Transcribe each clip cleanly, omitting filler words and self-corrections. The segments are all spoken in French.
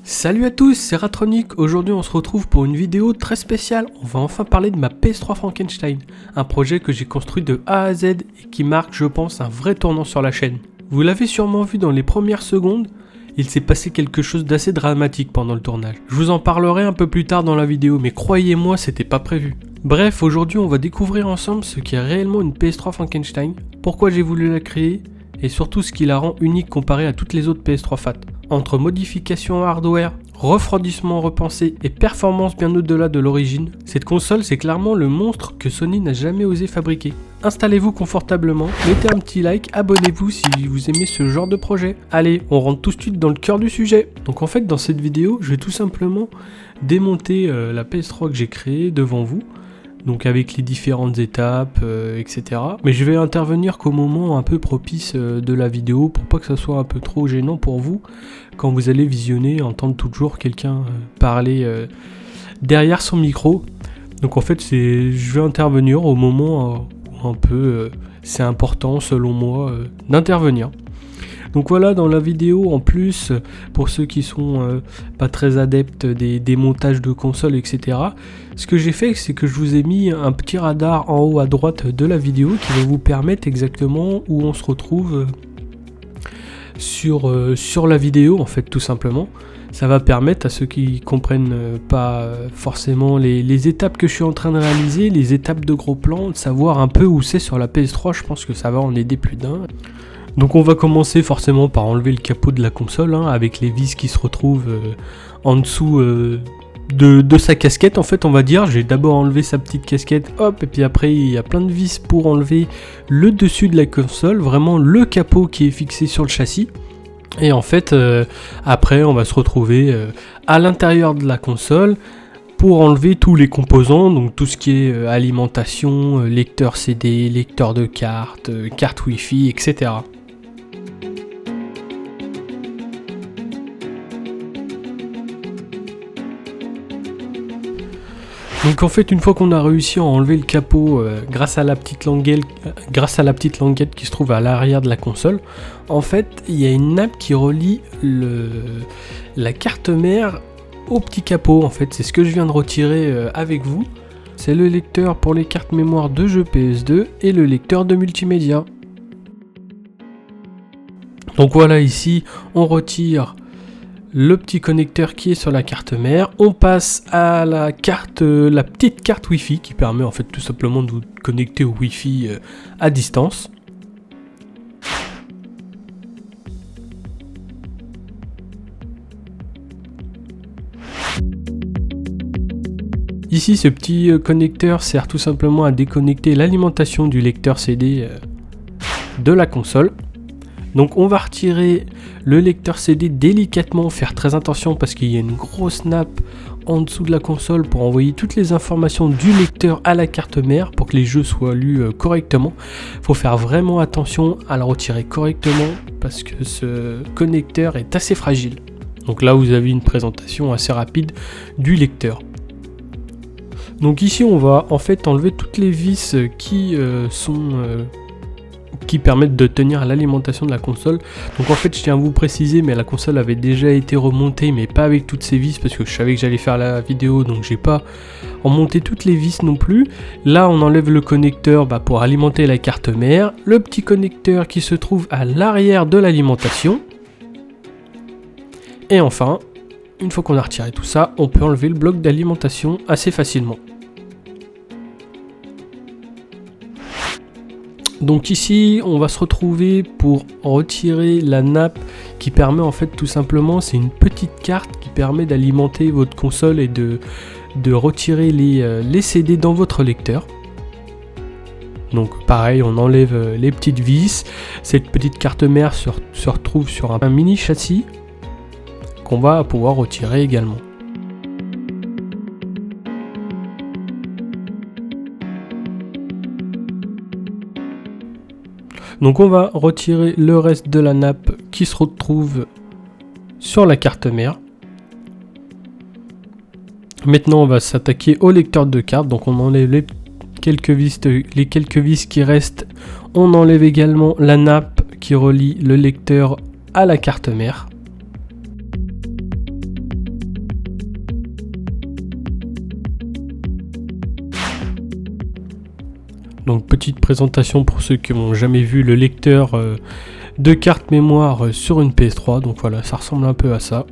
Salut à tous, c'est Ratronic. Aujourd'hui on se retrouve pour une vidéo très spéciale. On va enfin parler de ma PS3 Frankenstein, un projet que j'ai construit de A à Z et qui marque, je pense, un vrai tournant sur la chaîne. Vous l'avez sûrement vu dans les premières secondes, il s'est passé quelque chose d'assez dramatique pendant le tournage. Je vous en parlerai un peu plus tard dans la vidéo, mais croyez-moi, c'était pas prévu. Bref, aujourd'hui on va découvrir ensemble ce qu'est réellement une PS3 Frankenstein, pourquoi j'ai voulu la créer, et surtout ce qui la rend unique comparée à toutes les autres PS3 FAT. Entre modifications hardware, refroidissement repensé et performance bien au-delà de l'origine, cette console c'est clairement le monstre que Sony n'a jamais osé fabriquer. Installez-vous confortablement, mettez un petit like, abonnez-vous si vous aimez ce genre de projet. Allez, on rentre tout de suite dans le cœur du sujet. Donc en fait dans cette vidéo, je vais tout simplement démonter la PS3 que j'ai créée devant vous. Donc avec les différentes étapes, etc. Mais je vais intervenir qu'au moment un peu propice de la vidéo pour pas que ça soit un peu trop gênant pour vous quand vous allez visionner, entendre toujours quelqu'un parler derrière son micro. Donc en fait je vais intervenir au moment où un peu c'est important selon moi d'intervenir. Donc voilà, dans la vidéo, en plus, pour ceux qui sont pas très adeptes des montages de consoles, etc., ce que j'ai fait, c'est que je vous ai mis un petit radar en haut à droite de la vidéo qui va vous permettre exactement où on se retrouve sur la vidéo, en fait, tout simplement. Ça va permettre à ceux qui comprennent pas forcément les étapes que je suis en train de réaliser, les étapes de gros plans, de savoir un peu où c'est sur la PS3. Je pense que ça va en aider plus d'un. Donc on va commencer forcément par enlever le capot de la console, avec les vis qui se retrouvent en dessous de sa casquette, en fait, on va dire. J'ai d'abord enlevé sa petite casquette, hop, et puis après il y a plein de vis pour enlever le dessus de la console, vraiment le capot qui est fixé sur le châssis. Et en fait, après on va se retrouver à l'intérieur de la console pour enlever tous les composants, donc tout ce qui est alimentation, lecteur CD, lecteur de carte, carte Wi-Fi, etc. Donc en fait, une fois qu'on a réussi à enlever le capot grâce à la petite languette qui se trouve à l'arrière de la console, en fait, il y a une nappe qui relie la carte mère au petit capot. En fait, c'est ce que je viens de retirer avec vous. C'est le lecteur pour les cartes mémoire de jeux PS2 et le lecteur de multimédia. Donc voilà, ici, on retire le petit connecteur qui est sur la carte mère, on passe à la petite carte Wi-Fi qui permet en fait tout simplement de vous connecter au Wi-Fi à distance. Ici, ce petit connecteur sert tout simplement à déconnecter l'alimentation du lecteur CD de la console. Donc on va retirer le lecteur CD délicatement, faire très attention parce qu'il y a une grosse nappe en dessous de la console pour envoyer toutes les informations du lecteur à la carte mère pour que les jeux soient lus correctement. Il faut faire vraiment attention à la retirer correctement parce que ce connecteur est assez fragile. Donc là vous avez une présentation assez rapide du lecteur. Donc ici on va en fait enlever toutes les vis qui permettent de tenir l'alimentation de la console. Donc en fait je tiens à vous préciser, mais la console avait déjà été remontée mais pas avec toutes ces vis parce que je savais que j'allais faire la vidéo, donc j'ai pas remonté toutes les vis non plus. Là on enlève le connecteur pour alimenter la carte mère, le petit connecteur qui se trouve à l'arrière de l'alimentation, et enfin une fois qu'on a retiré tout ça, on peut enlever le bloc d'alimentation assez facilement. Donc ici, on va se retrouver pour retirer la nappe qui permet en fait tout simplement, c'est une petite carte qui permet d'alimenter votre console et de retirer les CD dans votre lecteur. Donc pareil, on enlève les petites vis. Cette petite carte mère se retrouve sur un mini châssis qu'on va pouvoir retirer également. Donc on va retirer le reste de la nappe qui se retrouve sur la carte mère. Maintenant on va s'attaquer au lecteur de carte. Donc on enlève les quelques vis qui restent. On enlève également la nappe qui relie le lecteur à la carte mère. Donc petite présentation pour ceux qui n'ont jamais vu le lecteur de carte mémoire sur une PS3. Donc voilà, ça ressemble un peu à ça.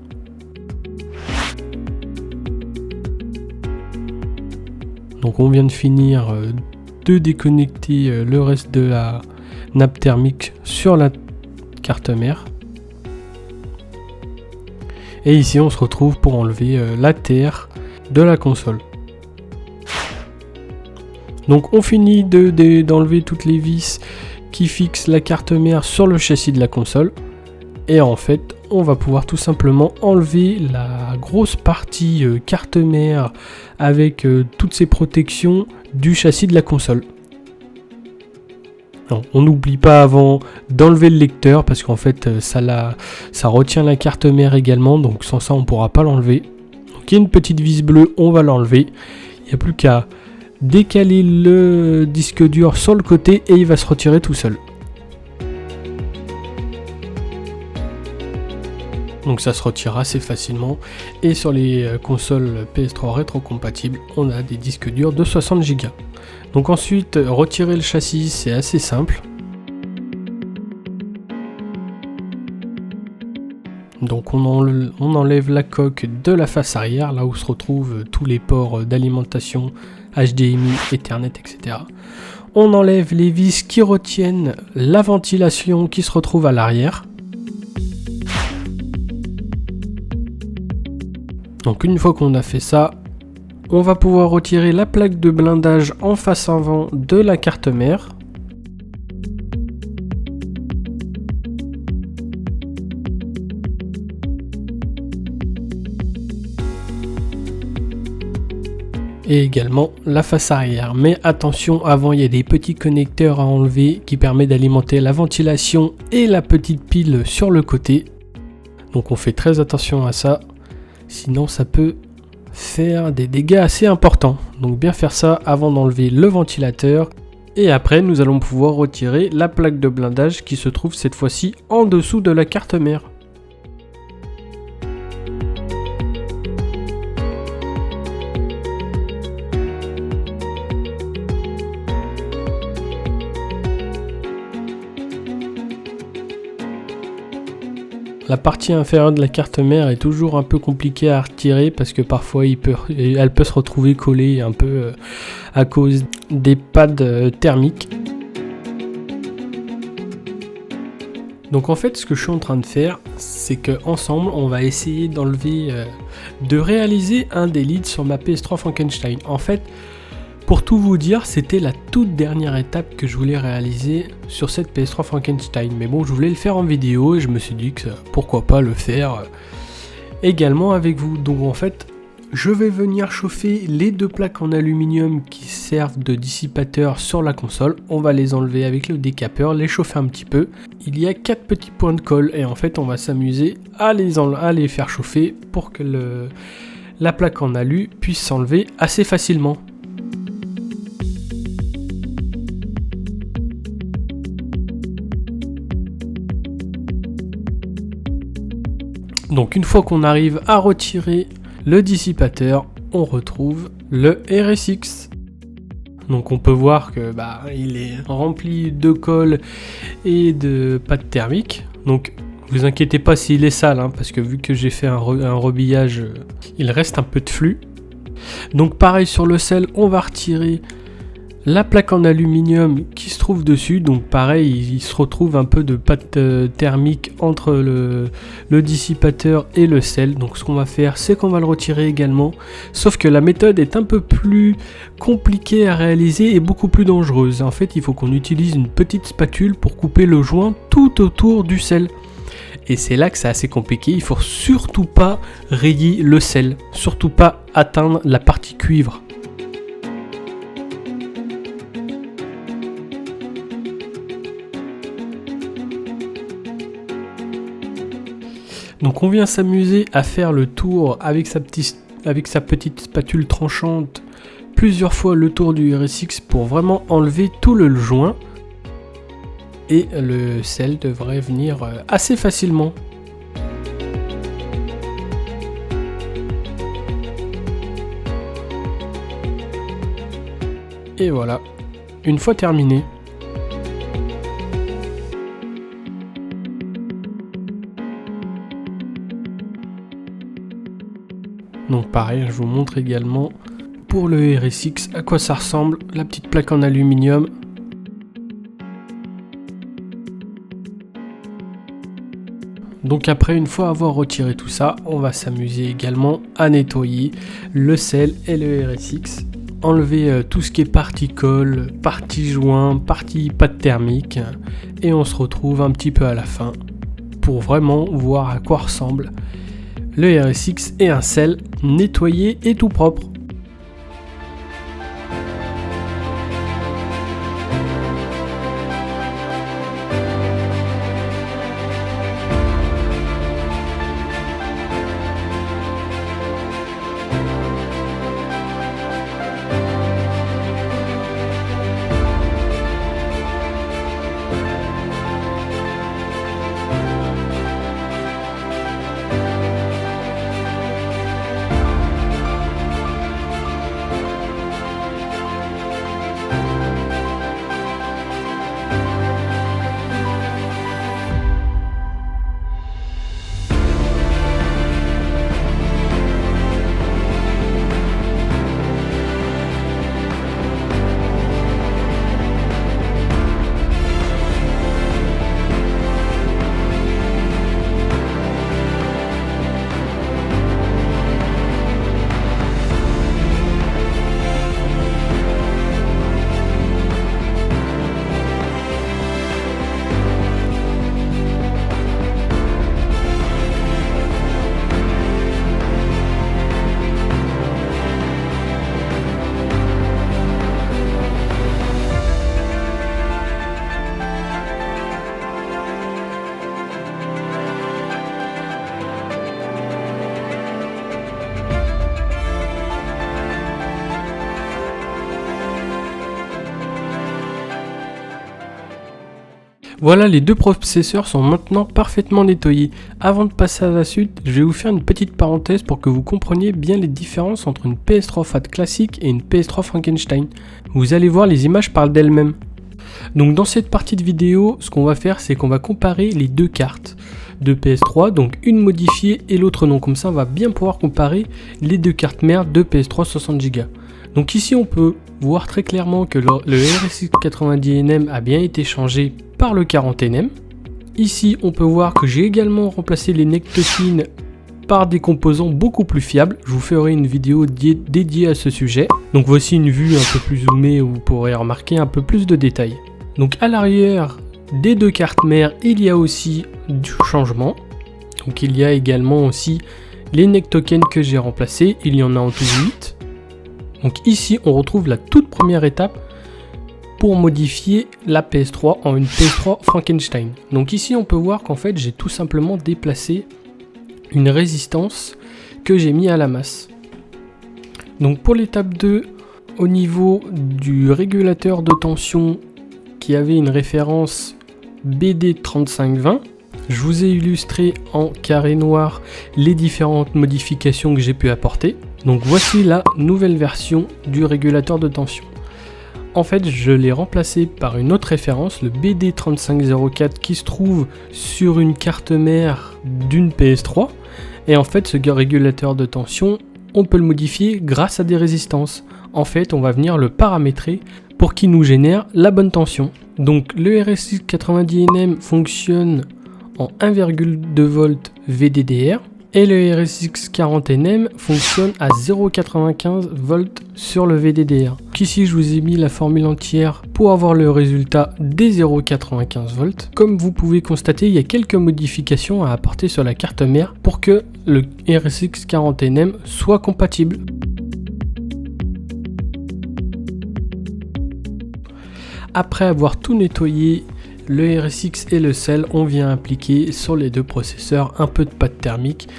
Donc on vient de finir de déconnecter le reste de la nappe thermique sur la carte mère. Et ici on se retrouve pour enlever la terre de la console. Donc on finit d'enlever toutes les vis qui fixent la carte mère sur le châssis de la console. Et en fait on va pouvoir tout simplement enlever la grosse partie carte mère avec toutes ces protections du châssis de la console. Non, on n'oublie pas avant d'enlever le lecteur parce qu'en fait ça retient la carte mère également, donc sans ça on ne pourra pas l'enlever. Donc il y a une petite vis bleue, on va l'enlever. Il n'y a plus qu'à décaler le disque dur sur le côté et il va se retirer tout seul. Donc ça se retire assez facilement. Et sur les consoles PS3 rétrocompatibles, on a des disques durs de 60 Go. Donc ensuite, retirer le châssis, c'est assez simple. Donc on enlève la coque de la face arrière, là où se retrouvent tous les ports d'alimentation, HDMI, Ethernet, etc. On enlève les vis qui retiennent la ventilation qui se retrouve à l'arrière. Donc une fois qu'on a fait ça, on va pouvoir retirer la plaque de blindage en face avant de la carte mère. Et également la face arrière. Mais attention, avant il y a des petits connecteurs à enlever qui permettent d'alimenter la ventilation et la petite pile sur le côté. Donc on fait très attention à ça, sinon ça peut faire des dégâts assez importants. Donc bien faire ça avant d'enlever le ventilateur. Et après nous allons pouvoir retirer la plaque de blindage qui se trouve cette fois-ci en dessous de la carte mère. La partie inférieure de la carte mère est toujours un peu compliquée à retirer parce que parfois elle peut se retrouver collée un peu à cause des pads thermiques. Donc en fait ce que je suis en train de faire, c'est qu'ensemble on va essayer de réaliser un des leads sur ma PS3 Frankenstein. En fait, pour tout vous dire, c'était la toute dernière étape que je voulais réaliser sur cette PS3 Frankenstein. Mais bon, je voulais le faire en vidéo et je me suis dit que pourquoi pas le faire également avec vous. Donc en fait, je vais venir chauffer les deux plaques en aluminium qui servent de dissipateur sur la console. On va les enlever avec le décapeur, les chauffer un petit peu. Il y a 4 petits points de colle et en fait, on va s'amuser à les faire chauffer pour que la plaque en alu puisse s'enlever assez facilement. Donc une fois qu'on arrive à retirer le dissipateur, on retrouve le RSX. Donc on peut voir que il est rempli de colle et de pâte thermique. Donc vous inquiétez pas s'il est sale, parce que vu que j'ai fait un rebillage, il reste un peu de flux. Donc pareil sur le sel, on va retirer la plaque en aluminium qui se trouve dessus. Donc pareil, il se retrouve un peu de pâte thermique entre le dissipateur et le sel. Donc ce qu'on va faire, c'est qu'on va le retirer également. Sauf que la méthode est un peu plus compliquée à réaliser et beaucoup plus dangereuse. En fait, il faut qu'on utilise une petite spatule pour couper le joint tout autour du sel. Et c'est là que c'est assez compliqué. Il faut surtout pas rayer le sel, surtout pas atteindre la partie cuivre. Donc on vient s'amuser à faire le tour avec sa petite spatule tranchante plusieurs fois le tour du RSX pour vraiment enlever tout le joint. Et le sel devrait venir assez facilement. Et voilà, Une fois terminé, donc pareil, je vous montre également pour le RSX à quoi ça ressemble, la petite plaque en aluminium. Donc après, une fois avoir retiré tout ça, on va s'amuser également à nettoyer le sel et le RSX. Enlever tout ce qui est partie colle, partie joint, partie pâte thermique. Et on se retrouve un petit peu à la fin pour vraiment voir à quoi ressemble le RSX et un sel nettoyé et tout propre. Voilà, les deux processeurs sont maintenant parfaitement nettoyés. Avant de passer à la suite, je vais vous faire une petite parenthèse pour que vous compreniez bien les différences entre une PS3 FAT classique et une PS3 Frankenstein. Vous allez voir, les images parlent d'elles-mêmes. Donc dans cette partie de vidéo, ce qu'on va faire, c'est qu'on va comparer les deux cartes de PS3, donc une modifiée et l'autre non. Comme ça, on va bien pouvoir comparer les deux cartes mères de PS3 60Go. Donc ici, on peut voir très clairement que le RSX 90nm a bien été changé par le 40nm. Ici, on peut voir que j'ai également remplacé les neck tokens par des composants beaucoup plus fiables. Je vous ferai une vidéo dédiée à ce sujet. Donc voici une vue un peu plus zoomée où vous pourrez remarquer un peu plus de détails. Donc à l'arrière des deux cartes mères, il y a aussi du changement. Donc il y a également aussi les neck tokens que j'ai remplacés. Il y en a en tout 8. Donc ici, on retrouve la toute première étape pour modifier la PS3 en une PS3 Frankenstein. Donc ici, on peut voir qu'en fait, j'ai tout simplement déplacé une résistance que j'ai mis à la masse. Donc pour l'étape 2, au niveau du régulateur de tension qui avait une référence BD3520, je vous ai illustré en carré noir les différentes modifications que j'ai pu apporter. Donc voici la nouvelle version du régulateur de tension. En fait, je l'ai remplacé par une autre référence, le BD3504, qui se trouve sur une carte mère d'une PS3. Et en fait, ce régulateur de tension, on peut le modifier grâce à des résistances. En fait, on va venir le paramétrer pour qu'il nous génère la bonne tension. Donc le RSX 90nm fonctionne en 1,2 V VDDR. Et le RSX 40nm fonctionne à 0,95 V sur le VDDR. Donc ici, je vous ai mis la formule entière pour avoir le résultat des 0,95 V. Comme vous pouvez constater, il y a quelques modifications à apporter sur la carte mère pour que le RSX 40nm soit compatible. Après avoir tout nettoyé, le RSX et le sel, on vient appliquer sur les deux processeurs un peu de pâte thermique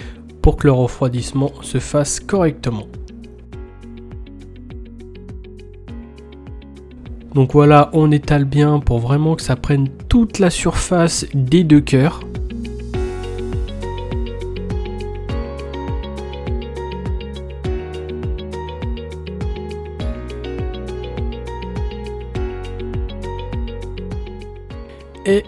pour que le refroidissement se fasse correctement. Donc voilà, on étale bien pour vraiment que ça prenne toute la surface des deux cœurs. Et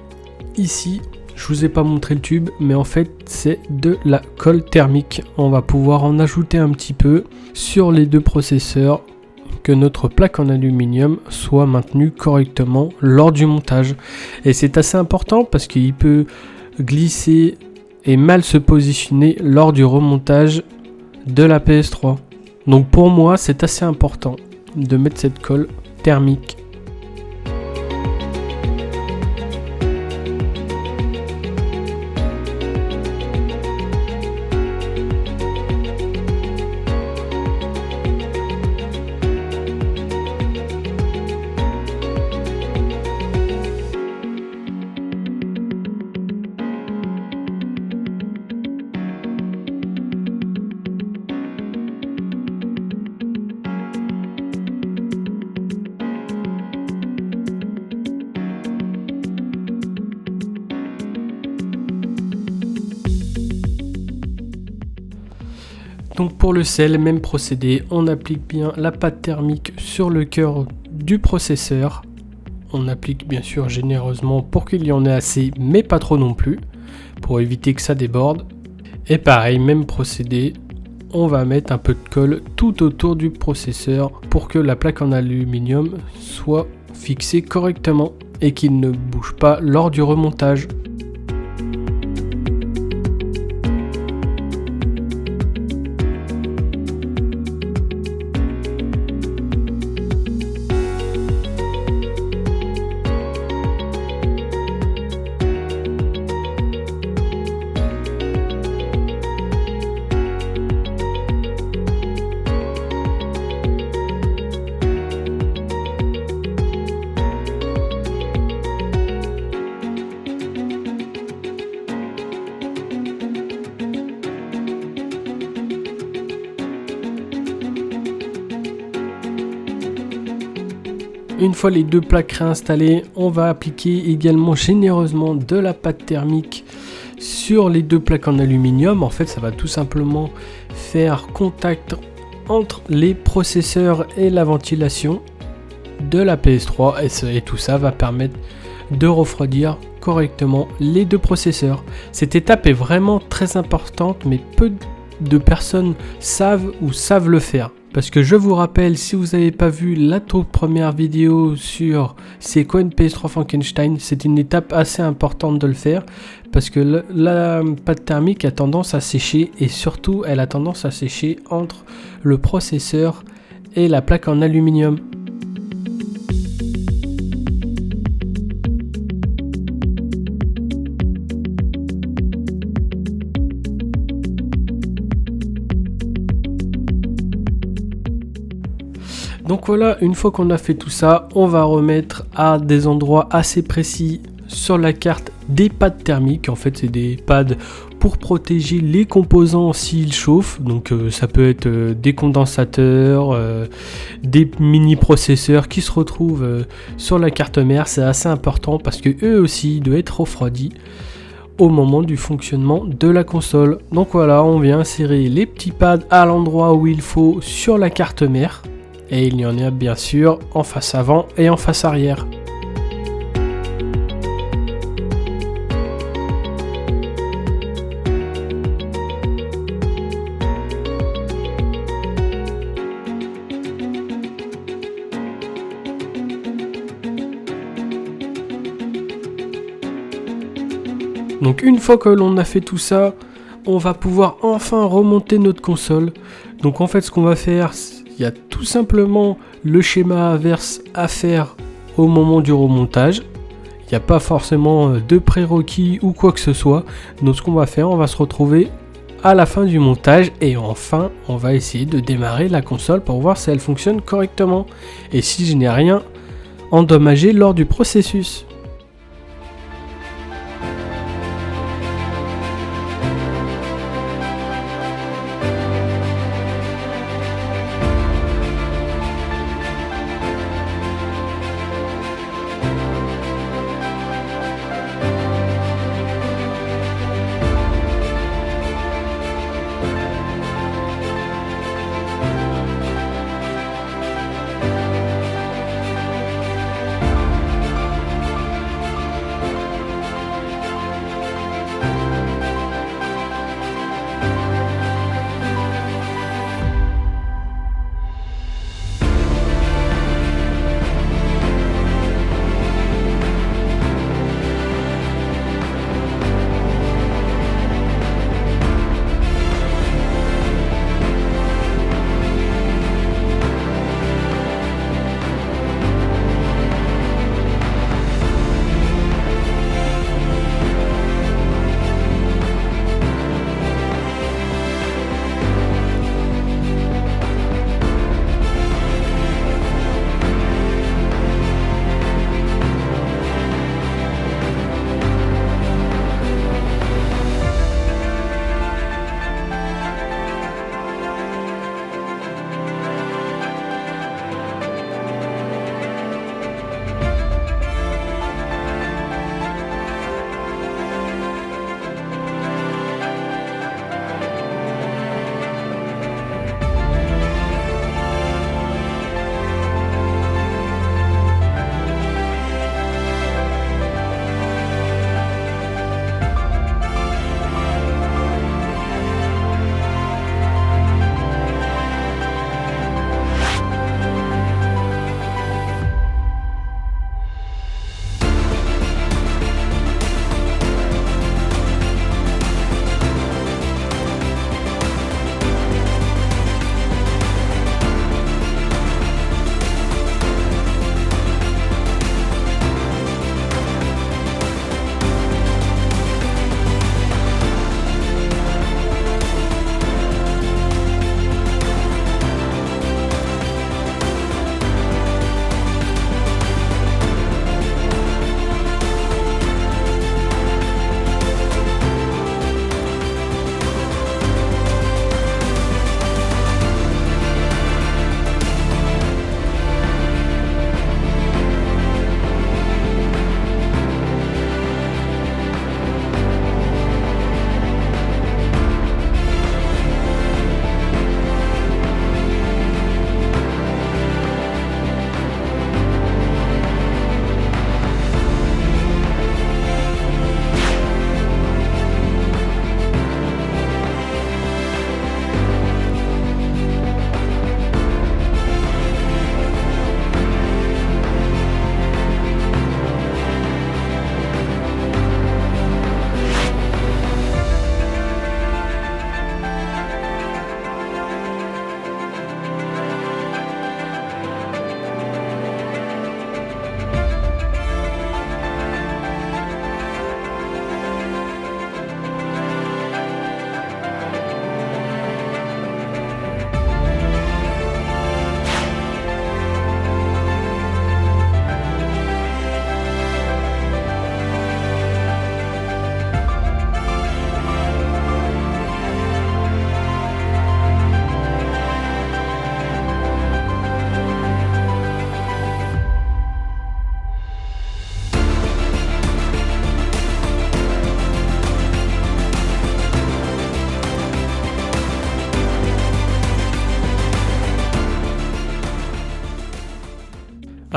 ici, je vous ai pas montré le tube, mais en fait c'est de la colle thermique. On va pouvoir en ajouter un petit peu sur les deux processeurs, que notre plaque en aluminium soit maintenue correctement lors du montage. Et c'est assez important parce qu'il peut glisser et mal se positionner lors du remontage de la PS3. Donc pour moi c'est assez important de mettre cette colle thermique. Donc pour le sel, même procédé, on applique bien la pâte thermique sur le cœur du processeur. On applique bien sûr généreusement pour qu'il y en ait assez, mais pas trop non plus, pour éviter que ça déborde. Et pareil, même procédé, on va mettre un peu de colle tout autour du processeur pour que la plaque en aluminium soit fixée correctement et qu'il ne bouge pas lors du remontage. Une fois les deux plaques réinstallées, on va appliquer également généreusement de la pâte thermique sur les deux plaques en aluminium. En fait, ça va tout simplement faire contact entre les processeurs et la ventilation de la PS3 et tout ça va permettre de refroidir correctement les deux processeurs. Cette étape est vraiment très importante, mais peu de personnes savent le faire. Parce que je vous rappelle, si vous n'avez pas vu la toute première vidéo sur c'est quoi une PS3 Frankenstein, c'est une étape assez importante de le faire. Parce que la pâte thermique a tendance à sécher et surtout elle a tendance à sécher entre le processeur et la plaque en aluminium. Donc voilà, une fois qu'on a fait tout ça, on va remettre à des endroits assez précis sur la carte des pads thermiques. En fait, c'est des pads pour protéger les composants s'ils chauffent. Donc ça peut être des condensateurs, des mini processeurs qui se retrouvent sur la carte mère. C'est assez important parce que eux aussi doivent être refroidis au moment du fonctionnement de la console. Donc voilà, on vient insérer les petits pads à l'endroit où il faut sur la carte mère. Et il y en a bien sûr en face avant et en face arrière. Donc une fois que l'on a fait tout ça, on va pouvoir enfin remonter notre console. Donc en fait ce qu'on va faire, il y a tout simplement le schéma inverse à faire au moment du remontage. Il n'y a pas forcément de prérequis ou quoi que ce soit. Donc ce qu'on va faire, on va se retrouver à la fin du montage et enfin on va essayer de démarrer la console pour voir si elle fonctionne correctement et si je n'ai rien endommagé lors du processus.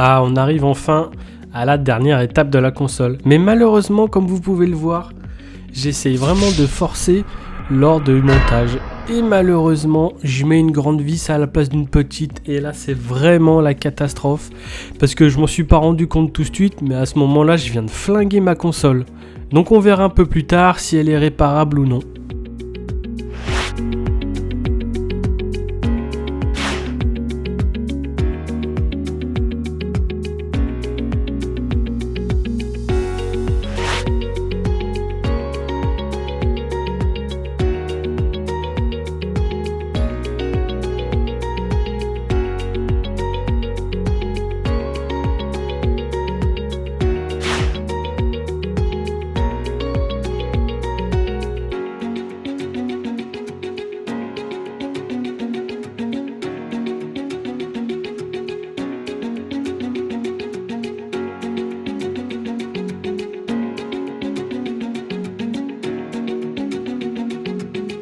Ah, on arrive enfin à la dernière étape de la console. Mais malheureusement, comme vous pouvez le voir, j'essaye vraiment de forcer lors du montage. Et malheureusement, je mets une grande vis à la place d'une petite. Et là, c'est vraiment la catastrophe. Parce que je m'en suis pas rendu compte tout de suite. Mais à ce moment-là, je viens de flinguer ma console. Donc on verra un peu plus tard si elle est réparable ou non.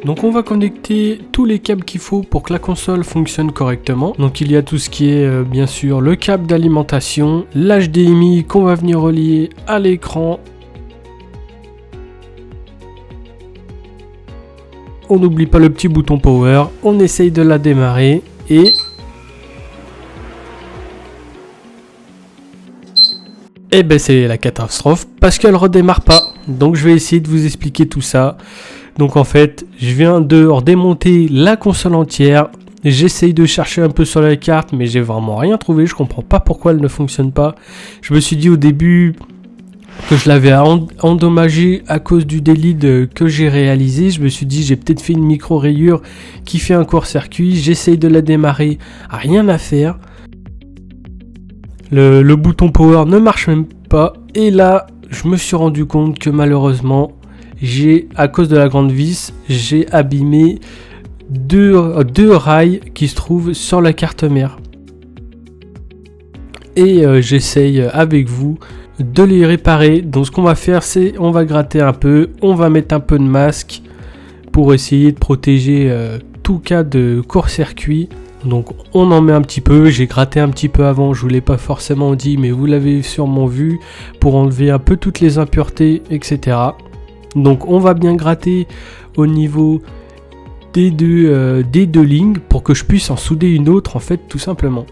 Donc on va connecter tous les câbles qu'il faut pour que la console fonctionne correctement. Donc il y a tout ce qui est bien sûr le câble d'alimentation, l'HDMI qu'on va venir relier à l'écran. On n'oublie pas le petit bouton power, on essaye de la démarrer et... Eh ben c'est la catastrophe parce qu'elle redémarre pas. Donc je vais essayer de vous expliquer tout ça. Donc en fait, je viens de redémonter la console entière. J'essaye de chercher un peu sur la carte, mais j'ai vraiment rien trouvé. Je comprends pas pourquoi elle ne fonctionne pas. Je me suis dit au début que je l'avais endommagé à cause du délit que j'ai réalisé. Je me suis dit j'ai peut-être fait une micro-rayure qui fait un court-circuit. J'essaye de la démarrer, rien à faire. Le bouton power ne marche même pas. Et là, je me suis rendu compte que malheureusement... à cause de la grande vis, j'ai abîmé deux rails qui se trouvent sur la carte mère. Et j'essaye avec vous de les réparer. Donc ce qu'on va faire, c'est on va gratter un peu, on va mettre un peu de masque pour essayer de protéger tout cas de court-circuit. Donc on en met un petit peu, j'ai gratté un petit peu avant, je vous l'ai pas forcément dit, mais vous l'avez sûrement vu, pour enlever un peu toutes les impuretés, etc. Donc on va bien gratter au niveau des deux lignes pour que je puisse en souder une autre en fait tout simplement.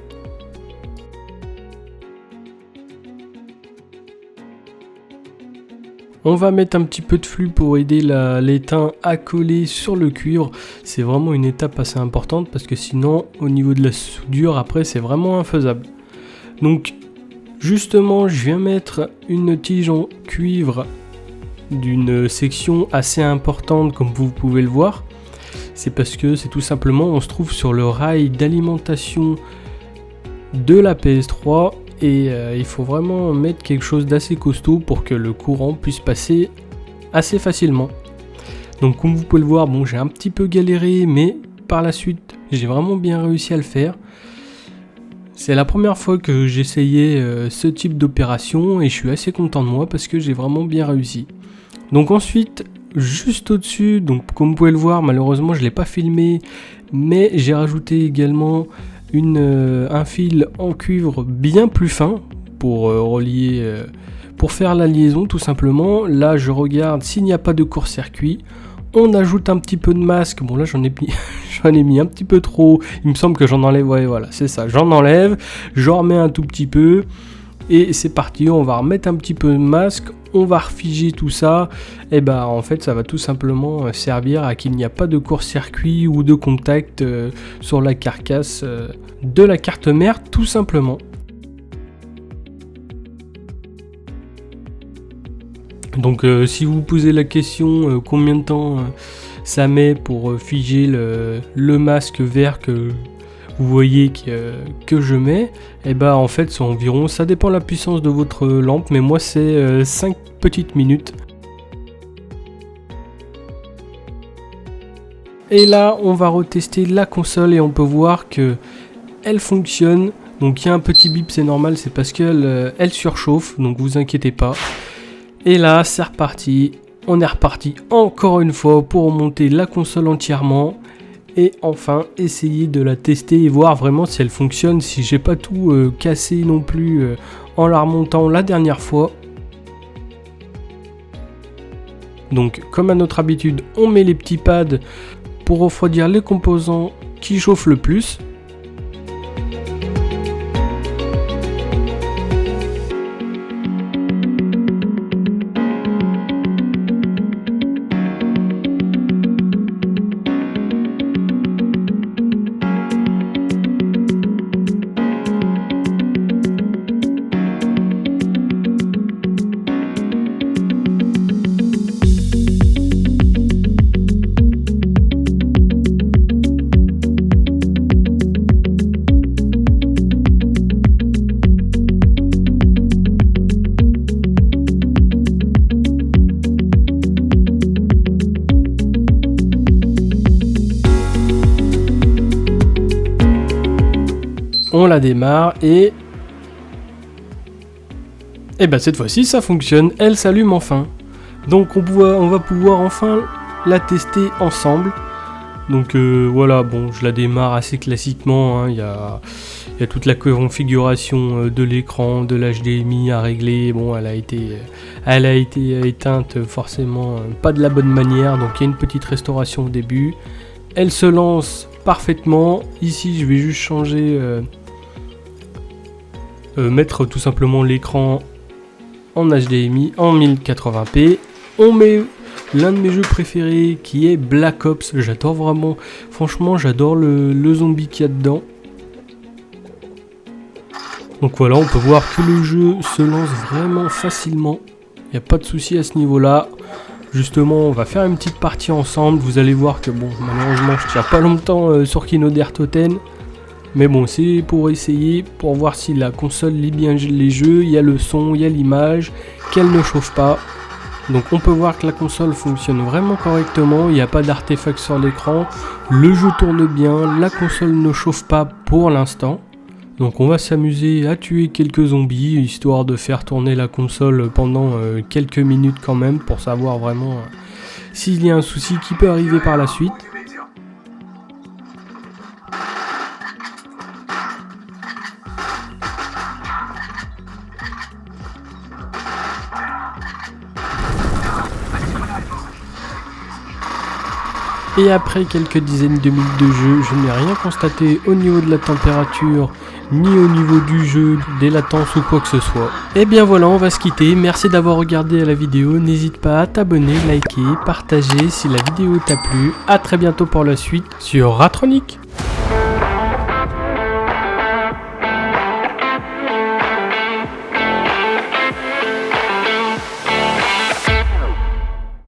On va mettre un petit peu de flux pour aider l'étain à coller sur le cuivre. C'est vraiment une étape assez importante parce que sinon au niveau de la soudure après c'est vraiment infaisable. Donc justement je viens mettre une tige en cuivre d'une section assez importante comme vous pouvez le voir. C'est parce que c'est tout simplement on se trouve sur le rail d'alimentation de la PS3 et il faut vraiment mettre quelque chose d'assez costaud pour que le courant puisse passer assez facilement. Donc comme vous pouvez le voir, bon j'ai un petit peu galéré mais par la suite j'ai vraiment bien réussi à le faire. C'est la première fois que j'essayais ce type d'opération et je suis assez content de moi parce que j'ai vraiment bien réussi. Donc ensuite, juste au-dessus, donc comme vous pouvez le voir, malheureusement je ne l'ai pas filmé, mais j'ai rajouté également un fil en cuivre bien plus fin pour relier, pour faire la liaison tout simplement. Là je regarde s'il n'y a pas de court-circuit. On ajoute un petit peu de masque. Bon là j'en ai mis un petit peu trop. Il me semble que j'en enlève. Ouais voilà c'est ça. J'en enlève. J'en remets un tout petit peu. Et c'est parti. On va remettre un petit peu de masque. On va refiger tout ça. Et bah en fait ça va tout simplement servir à qu'il n'y a pas de court-circuit ou de contact sur la carcasse de la carte mère tout simplement. Donc si vous vous posez la question combien de temps ça met pour figer le masque vert que vous voyez que je mets, et bah en fait c'est environ, ça dépend de la puissance de votre lampe, mais moi c'est 5 petites minutes. Et là on va retester la console et on peut voir que elle fonctionne. Donc il y a un petit bip, c'est normal, c'est parce qu'elle elle surchauffe, donc vous inquiétez pas. Et là, c'est reparti. On est reparti encore une fois pour monter la console entièrement. et enfin essayer de la tester et voir vraiment si elle fonctionne, si j'ai pas tout cassé non plus en la remontant la dernière fois. Donc comme à notre habitude, on met les petits pads pour refroidir les composants qui chauffent le plus. On la démarre et ben cette fois-ci ça fonctionne, elle s'allume enfin. Donc on va pouvoir enfin la tester ensemble. Donc voilà, bon, je la démarre assez classiquement, hein. Il y a toute la configuration de l'écran, de l'HDMI à régler. Bon, elle a été éteinte forcément pas de la bonne manière, donc il y a une petite restauration au début. Elle se lance parfaitement. Ici je vais juste changer, mettre tout simplement l'écran en HDMI en 1080p. On met l'un de mes jeux préférés qui est Black Ops. J'adore vraiment, franchement j'adore le zombie qu'il y a dedans. Donc voilà, on peut voir que le jeu se lance vraiment facilement. Il n'y a pas de souci à ce niveau là. Justement, on va faire une petite partie ensemble. Vous allez voir que bon, malheureusement je tiens pas longtemps sur Kino der Toten. Mais bon, c'est pour essayer, pour voir si la console lit bien les jeux. Il y a le son, il y a l'image, qu'elle ne chauffe pas. Donc on peut voir que la console fonctionne vraiment correctement. Il n'y a pas d'artefact sur l'écran. Le jeu tourne bien, la console ne chauffe pas pour l'instant. Donc on va s'amuser à tuer quelques zombies, histoire de faire tourner la console pendant quelques minutes quand même, pour savoir vraiment s'il y a un souci qui peut arriver par la suite. Et après quelques dizaines de minutes de jeu, je n'ai rien constaté au niveau de la température, ni au niveau du jeu, des latences ou quoi que ce soit. Et bien voilà, on va se quitter. Merci d'avoir regardé la vidéo. N'hésite pas à t'abonner, liker, partager si la vidéo t'a plu. A très bientôt pour la suite sur Ratronic.